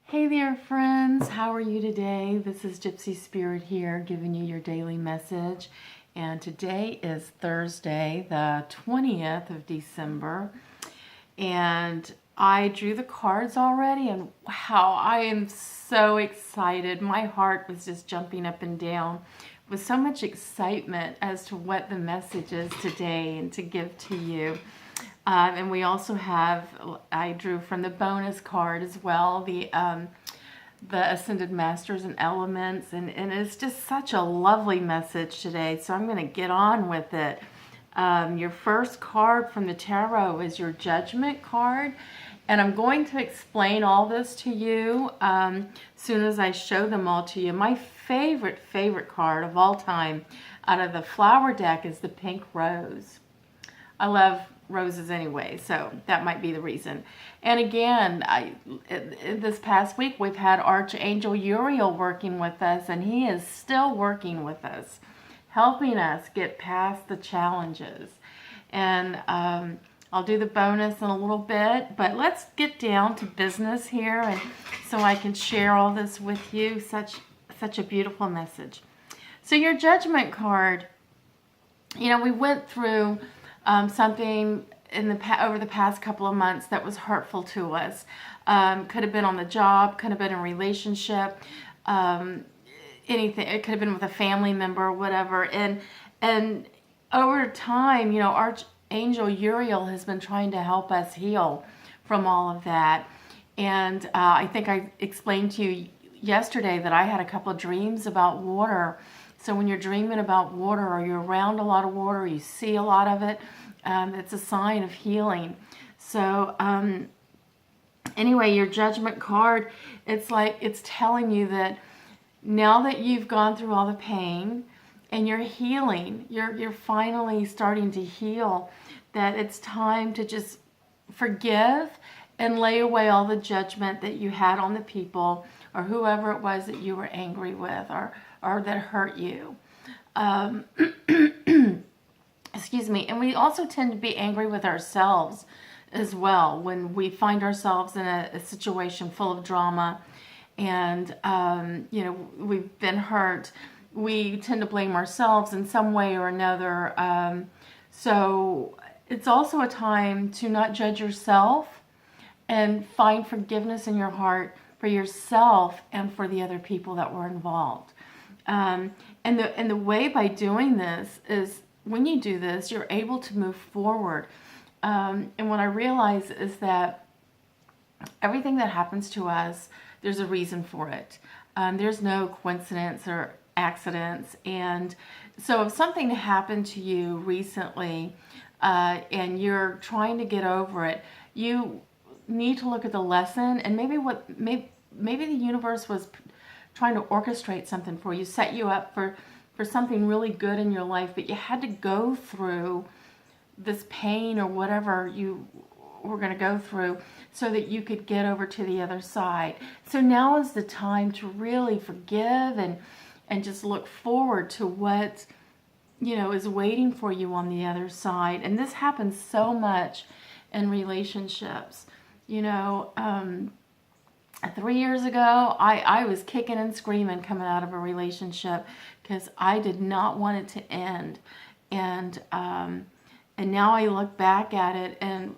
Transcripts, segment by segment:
Hey there, friends. How are you today? This is Gypsy Spirit here, giving you your daily message. And today is Thursday, the 20th of December. And I drew the cards already, and wow, I am so excited. My heart was just jumping up and down with so much excitement as to what the message is today and to give to you. And we also have, I drew from the bonus card as well, the Ascended Masters and Elements. And it's just such a lovely message today. So I'm going to get on with it. Your first card from the tarot is your Judgment card. And I'm going to explain all this to you soon as I show them all to you. My favorite card of all time out of the flower deck is the Pink Rose. I love roses anyway, so that might be the reason. And again, this past week we've had Archangel Uriel working with us, and he is still working with us, helping us get past the challenges. And I'll do the bonus in a little bit, but let's get down to business here, and so I can share all this with you. Such a beautiful message. So your Judgment card, we went through something over the past couple of months that was hurtful to us. Could have been on the job, could have been a relationship, anything. It could have been with a family member or whatever. And over time, Archangel Uriel has been trying to help us heal from all of that. And I think I explained to you yesterday that I had a couple of dreams about water. So when you're dreaming about water, or you're around a lot of water, or you see a lot of it, it's a sign of healing. So anyway, your Judgment card, it's telling you that now that you've gone through all the pain and you're healing, you're finally starting to heal, that it's time to just forgive and lay away all the judgment that you had on the people or whoever it was that you were angry with or that hurt you. Excuse me. And we also tend to be angry with ourselves as well when we find ourselves in a situation full of drama and, we've been hurt. We tend to blame ourselves in some way or another. So it's also a time to not judge yourself and find forgiveness in your heart for yourself and for the other people that were involved. And the way by doing this is, when you do this, you're able to move forward. And what I realize is that everything that happens to us, there's a reason for it. There's no coincidence or accidents. And so if something happened to you recently and you're trying to get over it, you need to look at the lesson and maybe the universe was trying to orchestrate something for you, set you up for something really good in your life, but you had to go through this pain or whatever you were going to go through so that you could get over to the other side. So now is the time to really forgive and just look forward to what is waiting for you on the other side. And this happens so much in relationships. 3 years ago, I was kicking and screaming coming out of a relationship because I did not want it to end. And now I look back at it, and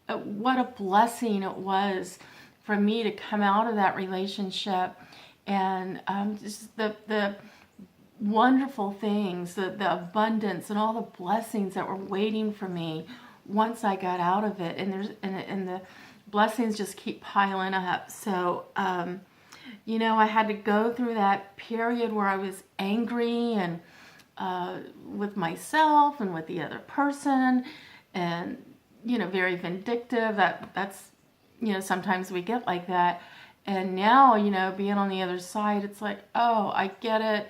what a blessing it was for me to come out of that relationship, and just the wonderful things, the abundance and all the blessings that were waiting for me once I got out of it. And the blessings just keep piling up. So, I had to go through that period where I was angry and with myself and with the other person, and very vindictive. That's sometimes we get like that. And now, being on the other side, it's like, oh, I get it.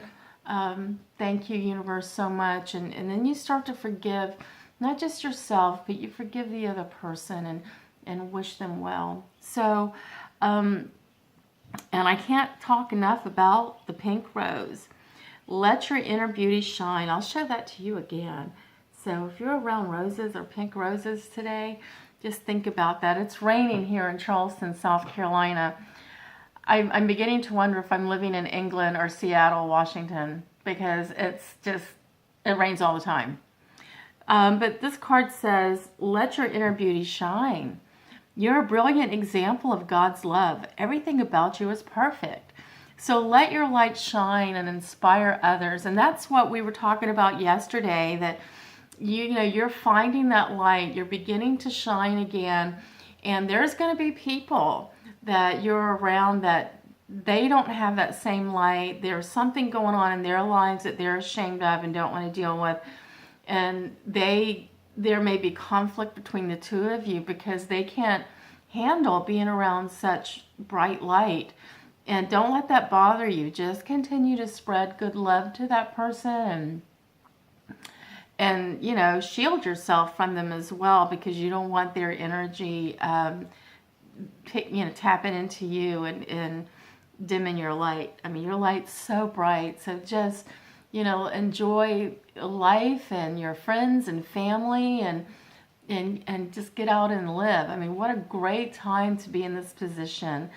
Thank you, universe, so much. And then you start to forgive not just yourself, but you forgive the other person and wish them well. So, and I can't talk enough about the Pink Rose. Let your inner beauty shine. I'll show that to you again. So if you're around roses or pink roses today, just think about that. It's raining here in Charleston, South Carolina. I'm beginning to wonder if I'm living in England or Seattle, Washington, because it's just, it rains all the time. But this card says, let your inner beauty shine. You're a brilliant example of God's love. Everything about you is perfect. So let your light shine and inspire others. And that's what we were talking about yesterday, that you know, you're finding that light, you're beginning to shine again, and there's going to be people that you're around that they don't have that same light. There's something going on in their lives that they're ashamed of and don't want to deal with, and there may be conflict between the two of you because they can't handle being around such bright light. And don't let that bother you. Just continue to spread good love to that person, and you know, shield yourself from them as well, because you don't want their energy tapping into you and dimming your light. I mean, your light's so bright. So just, you know, enjoy life and your friends and family, and just get out and live. I mean, what a great time to be in this position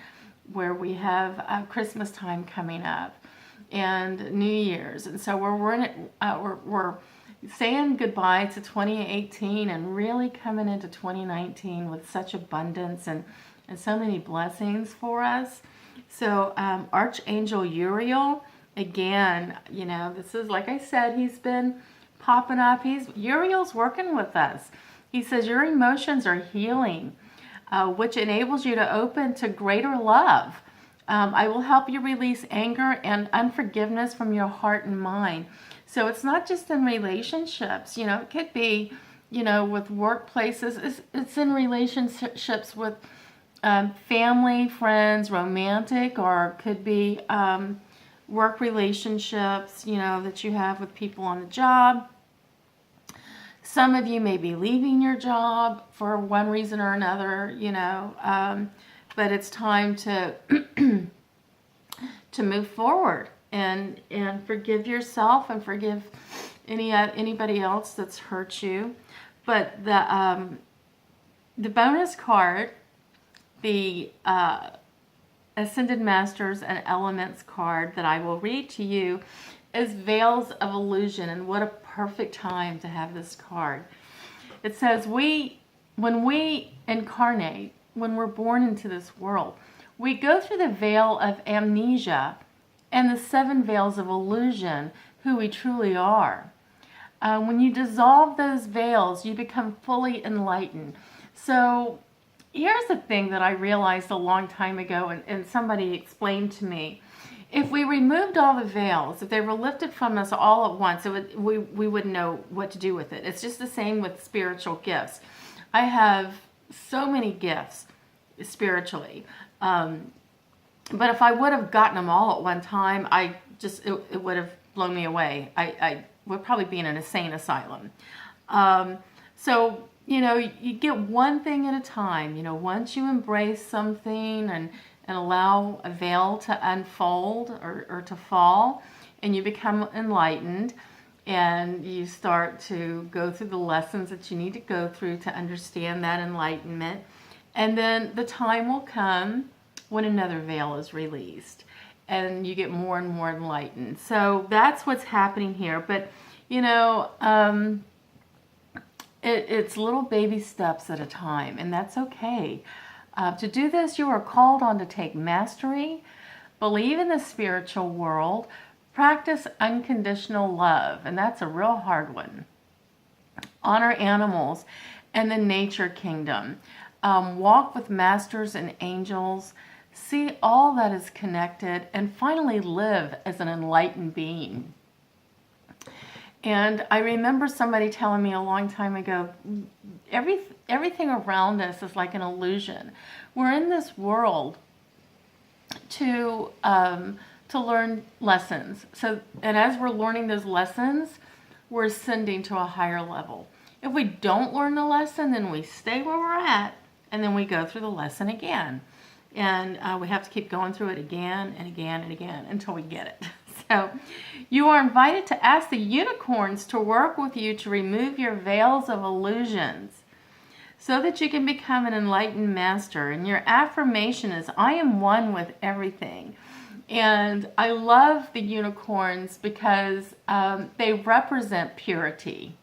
where we have Christmas time coming up and New Year's. And so we're saying goodbye to 2018 and really coming into 2019 with such abundance and so many blessings for us. So Archangel Uriel, again, you know, this is, like I said, he's been popping up. Uriel's working with us. He says your emotions are healing, which enables you to open to greater love. I will help you release anger and unforgiveness from your heart and mind. So it's not just in relationships, you know, it could be, you know, with workplaces. It's in relationships with family, friends, romantic, or it could be work relationships, you know, that you have with people on the job. Some of you may be leaving your job for one reason or another, you know, but it's time to to move forward and forgive yourself and forgive anybody else that's hurt you. But the bonus card, the Ascended Masters and Elements card that I will read to you, is Veils of Illusion. And what a perfect time to have this card. It says, when we incarnate, when we're born into this world, we go through the veil of amnesia and the 7 veils of illusion, who we truly are. When you dissolve those veils, you become fully enlightened. So here's the thing that I realized a long time ago, and somebody explained to me. If we removed all the veils, if they were lifted from us all at once, we wouldn't know what to do with it. It's just the same with spiritual gifts. I have so many gifts spiritually. But if I would have gotten them all at one time, it would have blown me away. I would probably be in an insane asylum. So, you know, you get one thing at a time. You know, once you embrace something and allow a veil to unfold or to fall, and you become enlightened, and you start to go through the lessons that you need to go through to understand that enlightenment. And then the time will come when another veil is released and you get more and more enlightened. So that's what's happening here. But, you know, it's little baby steps at a time, and that's okay. To do this, you are called on to take mastery, believe in the spiritual world, practice unconditional love, and that's a real hard one. Honor animals and the nature kingdom. Walk with masters and angels. See all that is connected, and finally live as an enlightened being. And I remember somebody telling me a long time ago, everything around us is like an illusion. We're in this world to learn lessons. So, and as we're learning those lessons, we're ascending to a higher level. If we don't learn the lesson, then we stay where we're at, and then we go through the lesson again. And we have to keep going through it again and again and again until we get it. So you are invited to ask the unicorns to work with you to remove your veils of illusions. so that you can become an enlightened master. And your affirmation is, I am one with everything. And I love the unicorns because they represent purity.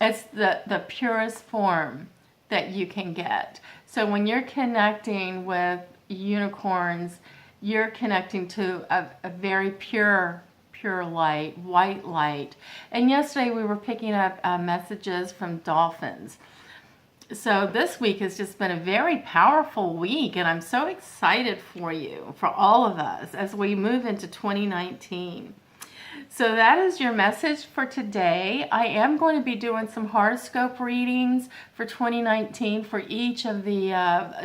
It's the purest form that you can get. So when you're connecting with unicorns, you're connecting to a very pure light, white light. And yesterday we were picking up messages from dolphins. So this week has just been a very powerful week, and I'm so excited for you, for all of us, as we move into 2019. So that is your message for today. I am going to be doing some horoscope readings for 2019 for each of the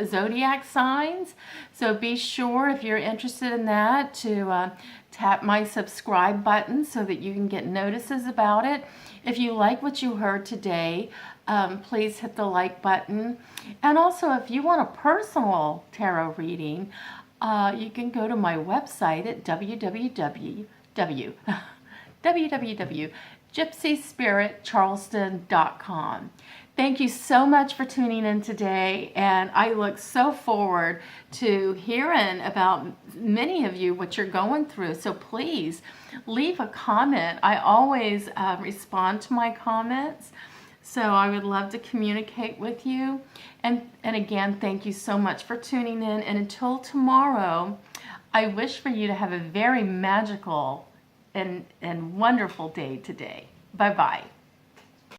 zodiac signs. So be sure, if you're interested in that, to tap my subscribe button so that you can get notices about it. If you like what you heard today, please hit the like button. And also, if you want a personal tarot reading, you can go to my website at www.gypsyspiritcharleston.com. Thank you so much for tuning in today, and I look so forward to hearing about many of you, what you're going through. So please leave a comment. I always respond to my comments, so I would love to communicate with you. And again, thank you so much for tuning in, and until tomorrow, I wish for you to have a very magical and wonderful day today. Bye-bye.